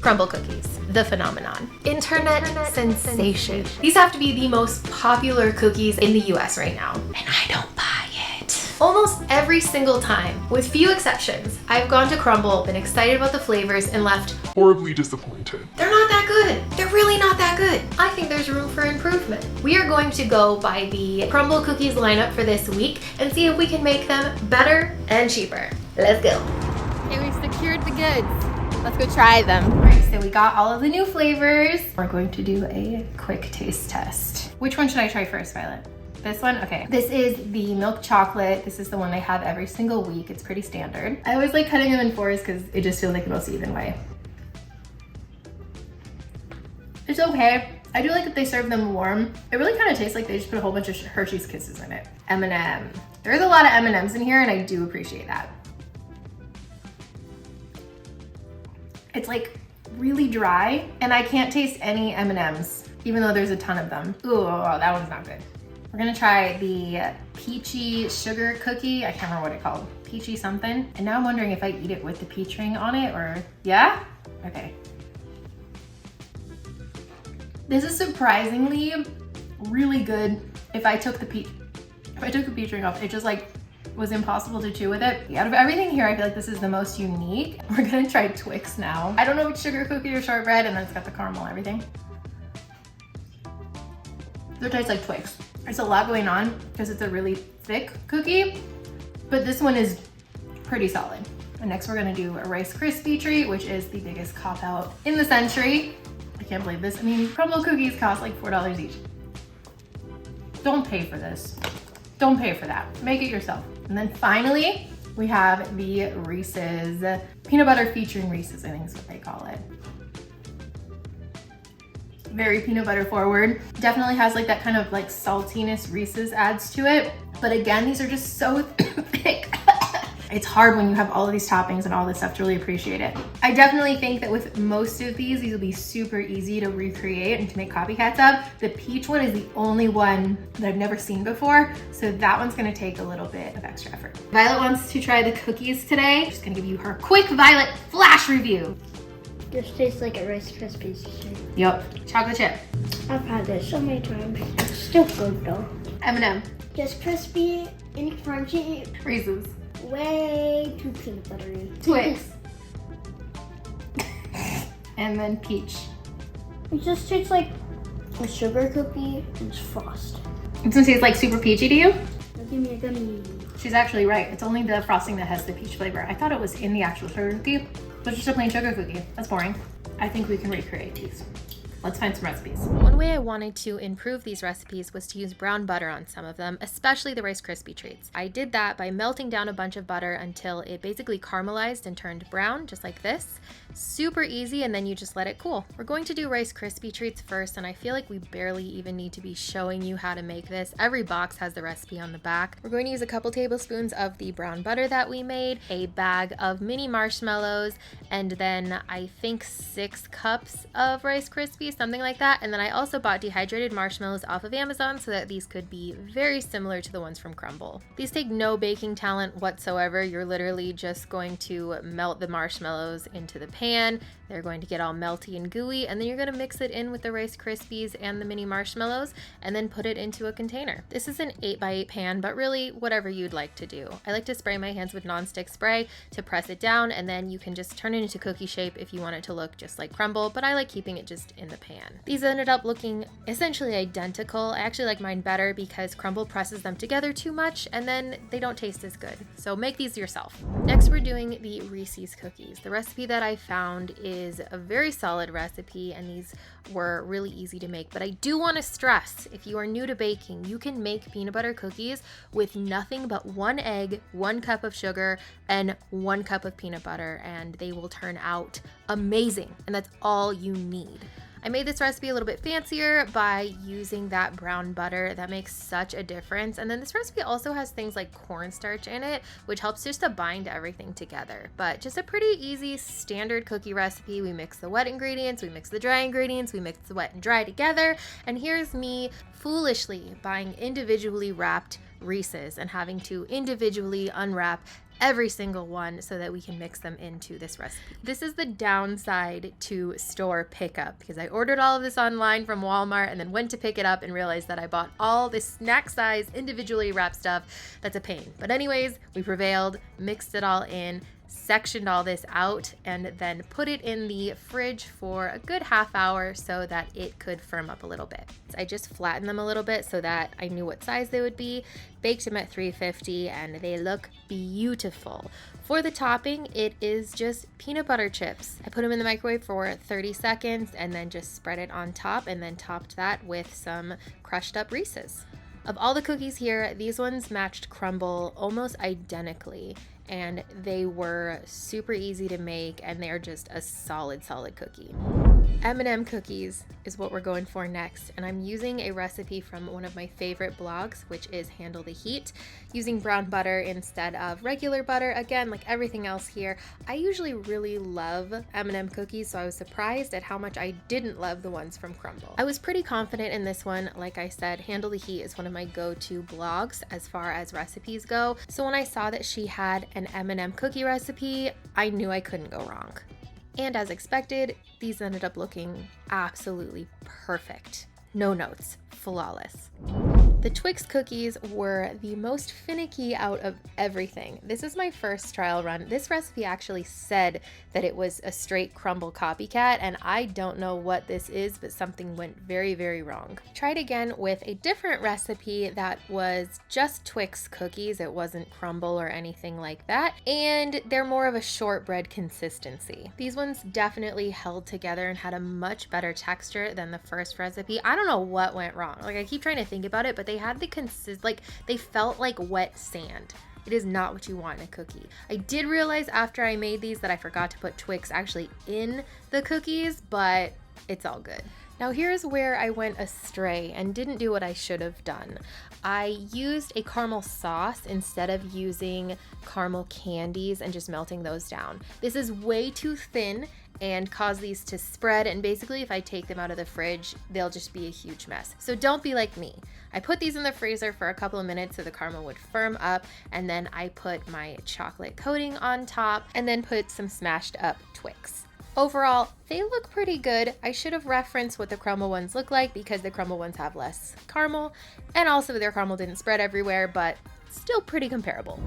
Crumbl cookies, the phenomenon. Internet sensation. These have to be the most popular cookies in the US right now, and I don't buy it. Almost every single time, with few exceptions, I've gone to Crumbl, been excited about the flavors, and left horribly disappointed. They're not that good. They're really not that good. I think there's room for improvement. We are going to go by the Crumbl cookies lineup for this week and see if we can make them better and cheaper. Let's go. Okay, we've secured the goods. Let's go try them. All right, so we got all of the new flavors. We're going to do a quick taste test. Which one should I try first, Violet? This one? Okay. This is the milk chocolate. This is the one they have every single week. It's pretty standard. I always like cutting them in fours because it just feels like the most even way. It's okay. I do like that they serve them warm. It really kind of tastes like they just put a whole bunch of Hershey's Kisses in it. M&M. There's a lot of M&Ms in here and I do appreciate that. It's like really dry and I can't taste any M&Ms, even though there's a ton of them. Ooh, that one's not good. We're gonna try the peachy sugar cookie. I can't remember what it's called. Peachy something. And now I'm wondering if I eat it with the peach ring on it or, yeah? Okay. This is surprisingly really good. If I took the peach ring off, it just like was impossible to chew with it. Out of everything here, I feel like this is the most unique. We're gonna try Twix now. I don't know if it's sugar cookie or shortbread, and then it's got the caramel and everything. It tastes like Twix. There's a lot going on because it's a really thick cookie, but this one is pretty solid. And next we're gonna do a Rice Krispie treat, which is the biggest cop out in the century. I can't believe this. I mean, Crumbl cookies cost like $4 each. Don't pay for this. Don't pay for that. Make it yourself. And then finally, we have the Reese's peanut butter featuring Reese's, I think is what they call it. Very peanut butter forward. Definitely has like that kind of like saltiness Reese's adds to it. But again, these are just so thick. It's hard when you have all of these toppings and all this stuff to really appreciate it. I definitely think that with most of these will be super easy to recreate and to make copycats of. The peach one is the only one that I've never seen before, so that one's gonna take a little bit of extra effort. Violet wants to try the cookies today. I'm just gonna give you her quick Violet flash review. This tastes like a Rice Krispies treat. Yep, chocolate chip. I've had this so many times. It's still good though. M&M. Just crispy and crunchy. Reese's. Way too peanut buttery. Twix. And then peach. It just tastes like a sugar cookie and frost. It's gonna taste like super peachy to you? Now give me a gummy. She's actually right. It's only the frosting that has the peach flavor. I thought it was in the actual sugar cookie, but it's just a plain sugar cookie. That's boring. I think we can recreate these. Let's find some recipes. One way I wanted to improve these recipes was to use brown butter on some of them, especially the Rice Krispie treats. I did that by melting down a bunch of butter until it basically caramelized and turned brown, just like this. Super easy, and then you just let it cool. We're going to do Rice Krispie treats first, and I feel like we barely even need to be showing you how to make this. Every box has the recipe on the back. We're going to use a couple tablespoons of the brown butter that we made, a bag of mini marshmallows, and then I think 6 cups of Rice Krispies, something like that. And then I also bought dehydrated marshmallows off of Amazon so that these could be very similar to the ones from Crumbl. These take no baking talent whatsoever. You're literally just going to melt the marshmallows into the pan. They're going to get all melty and gooey, and then you're going to mix it in with the Rice Krispies and the mini marshmallows and then put it into a container. This is an 8x8 pan, but really whatever you'd like to do. I like to spray my hands with nonstick spray to press it down, and then you can just turn it into cookie shape if you want it to look just like Crumbl, but I like keeping it just in the pan. These ended up looking essentially identical. I actually like mine better because Crumbl presses them together too much and then they don't taste as good. So make these yourself. Next, we're doing the Reese's cookies. The recipe that I found is a very solid recipe, and these were really easy to make. But I do want to stress, if you are new to baking, you can make peanut butter cookies with nothing but 1 egg, 1 cup of sugar, and 1 cup of peanut butter, and they will turn out amazing. And that's all you need. I made this recipe a little bit fancier by using that brown butter. That makes such a difference. And then this recipe also has things like cornstarch in it, which helps just to bind everything together. But just a pretty easy standard cookie recipe. We mix the wet ingredients, we mix the dry ingredients, we mix the wet and dry together. And here's me foolishly buying individually wrapped Reese's and having to individually unwrap every single one so that we can mix them into this recipe. This is the downside to store pickup, because I ordered all of this online from Walmart and then went to pick it up and realized that I bought all this snack size individually wrapped stuff. That's a pain. But anyways, we prevailed, mixed it all in, sectioned all this out, and then put it in the fridge for a good half hour so that it could firm up a little bit. So I just flattened them a little bit so that I knew what size they would be, baked them at 350, and they look beautiful. For the topping, it is just peanut butter chips. I put them in the microwave for 30 seconds and then just spread it on top, and then topped that with some crushed up Reese's. Of all the cookies here, these ones matched Crumbl almost identically, and they were super easy to make, and they're just a solid cookie. M&M cookies is what we're going for next, and I'm using a recipe from one of my favorite blogs, which is Handle the Heat, using brown butter instead of regular butter. Again, like everything else here, I usually really love M&M cookies, so I was surprised at how much I didn't love the ones from Crumbl. I was pretty confident in this one. Like I said, Handle the Heat is one of my go-to blogs as far as recipes go, so when I saw that she had an M&M cookie recipe, I knew I couldn't go wrong. And as expected, these ended up looking absolutely perfect. No notes, flawless. The Twix cookies were the most finicky out of everything. This is my first trial run. This recipe actually said that it was a straight Crumbl copycat, and I don't know what this is, but something went very wrong. Tried again with a different recipe that was just Twix cookies. It wasn't Crumbl or anything like that, and they're more of a shortbread consistency. These ones definitely held together and had a much better texture than the first recipe. I don't know what went wrong. Like, I keep trying to think about it, but they had the they felt like wet sand. It is not what you want in a cookie. I did realize after I made these that I forgot to put Twix actually in the cookies, but it's all good. Now here's where I went astray and didn't do what I should have done. I used a caramel sauce instead of using caramel candies and just melting those down. This is way too thin and cause these to spread, and basically if I take them out of the fridge, they'll just be a huge mess. So don't be like me. I put these in the freezer for a couple of minutes so the caramel would firm up, and then I put my chocolate coating on top and then put some smashed up Twix. Overall, they look pretty good. I should have referenced what the Crumbl ones look like because the Crumbl ones have less caramel, and also their caramel didn't spread everywhere, but still pretty comparable.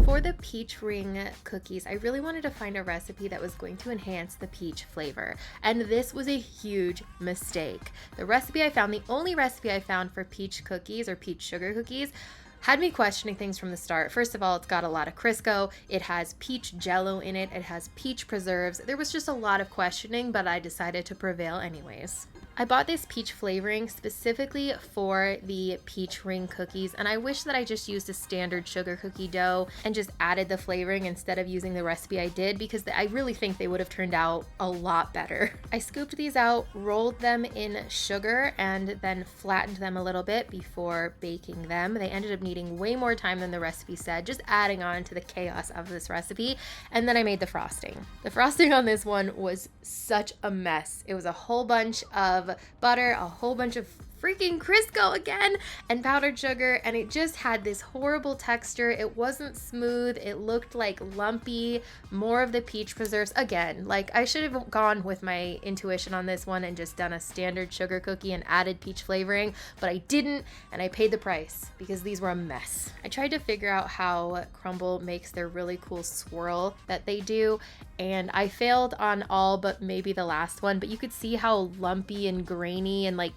For the peach ring cookies, I really wanted to find a recipe that was going to enhance the peach flavor, and this was a huge mistake. The recipe I found, the only recipe I found for peach cookies or peach sugar cookies, had me questioning things from the start. First of all, it's got a lot of Crisco, it has peach jello in it, it has peach preserves. There was just a lot of questioning, but I decided to prevail anyways. I bought this peach flavoring specifically for the peach ring cookies, and I wish that I just used a standard sugar cookie dough and just added the flavoring instead of using the recipe I did, because I really think they would have turned out a lot better. I scooped these out, rolled them in sugar, and then flattened them a little bit before baking them. They ended up needing way more time than the recipe said, just adding on to the chaos of this recipe, and then I made the frosting. The frosting on this one was such a mess. It was a whole bunch of butter, a whole bunch of freaking Crisco again, and powdered sugar, and it just had this horrible texture. It wasn't smooth. It looked like lumpy, more of the peach preserves. Again, like, I should have gone with my intuition on this one and just done a standard sugar cookie and added peach flavoring, but I didn't, and I paid the price because these were a mess. I tried to figure out how Crumbl makes their really cool swirl that they do, and I failed on all but maybe the last one, but you could see how lumpy and grainy and like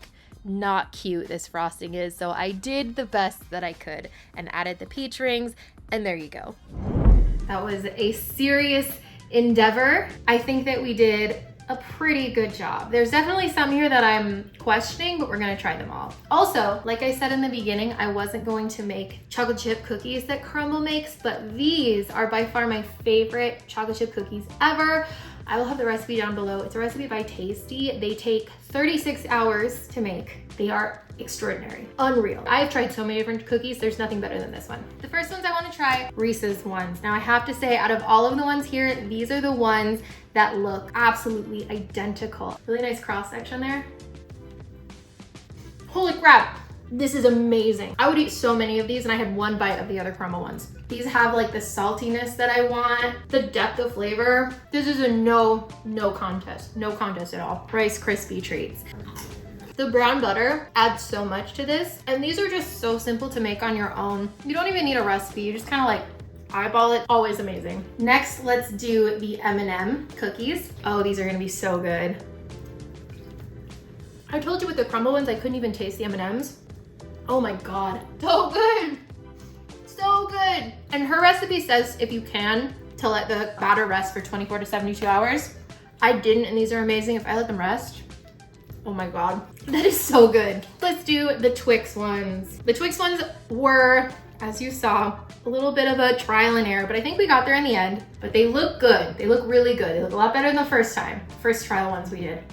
not cute this frosting is, so I did the best that I could and added the peach rings, and there you go. That was a serious endeavor. I think that we did a pretty good job. There's definitely some here that I'm questioning, but we're gonna try them all. Also, like I said in the beginning, I wasn't going to make chocolate chip cookies that Crumbl makes, but these are by far my favorite chocolate chip cookies ever. I will have the recipe down below. It's a recipe by Tasty. They take 36 hours to make. They are extraordinary, unreal. I've tried so many different cookies. There's nothing better than this one. The first ones I want to try, Reese's ones. Now I have to say, out of all of the ones here, these are the ones that look absolutely identical. Really nice cross section there. Holy crap. This is amazing. I would eat so many of these, and I had one bite of the other Crumbl ones. These have like the saltiness that I want, the depth of flavor. This is a no contest at all. Rice Krispy Treats. The brown butter adds so much to this, and these are just so simple to make on your own. You don't even need a recipe, you just kind of like eyeball it. Always amazing. Next, let's do the M&M cookies. Oh, these are gonna be so good. I told you with the Crumble ones, I couldn't even taste the M&Ms. Oh my God, so good. So good. And her recipe says if you can, to let the batter rest for 24 to 72 hours. I didn't, and these are amazing. If I let them rest, oh my God, that is so good. Let's do the Twix ones. The Twix ones were, as you saw, a little bit of a trial and error, but I think we got there in the end. But they look good. They look really good. They look a lot better than the first trial ones we did.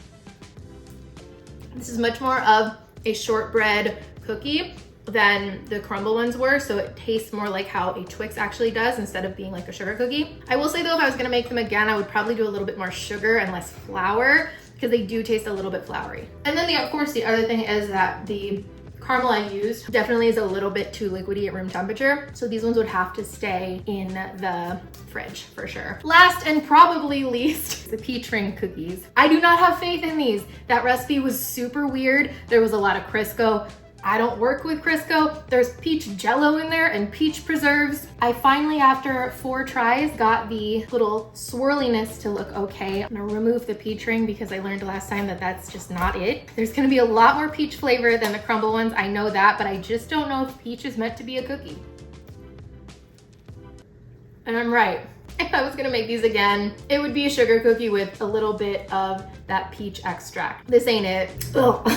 This is much more of a shortbread cookie than the Crumble ones were, so it tastes more like how a Twix actually does instead of being like a sugar cookie. I will say though, if I was gonna make them again, I would probably do a little bit more sugar and less flour, because they do taste a little bit floury. And then of course, the other thing is that the caramel I used definitely is a little bit too liquidy at room temperature. So these ones would have to stay in the fridge for sure. Last and probably least, the peach ring cookies. I do not have faith in these. That recipe was super weird. There was a lot of Crisco. I don't work with Crisco. There's peach jello in there and peach preserves. I finally, after 4 tries, got the little swirliness to look okay. I'm gonna remove the peach ring because I learned last time that that's just not it. There's gonna be a lot more peach flavor than the Crumble ones, I know that, but I just don't know if peach is meant to be a cookie. And I'm right. If I was gonna make these again, it would be a sugar cookie with a little bit of that peach extract. This ain't it. Ugh.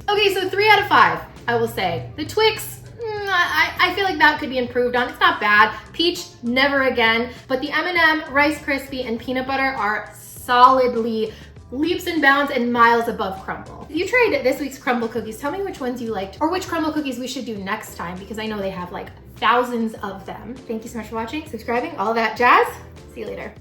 Okay, so 3 out of 5. I will say. The Twix, I feel like that could be improved on. It's not bad. Peach, never again. But the M&M, Rice Krispie, and peanut butter are solidly leaps and bounds and miles above Crumble. If you tried this week's Crumble cookies, tell me which ones you liked or which Crumble cookies we should do next time, because I know they have like thousands of them. Thank you so much for watching, subscribing, all that jazz. See you later.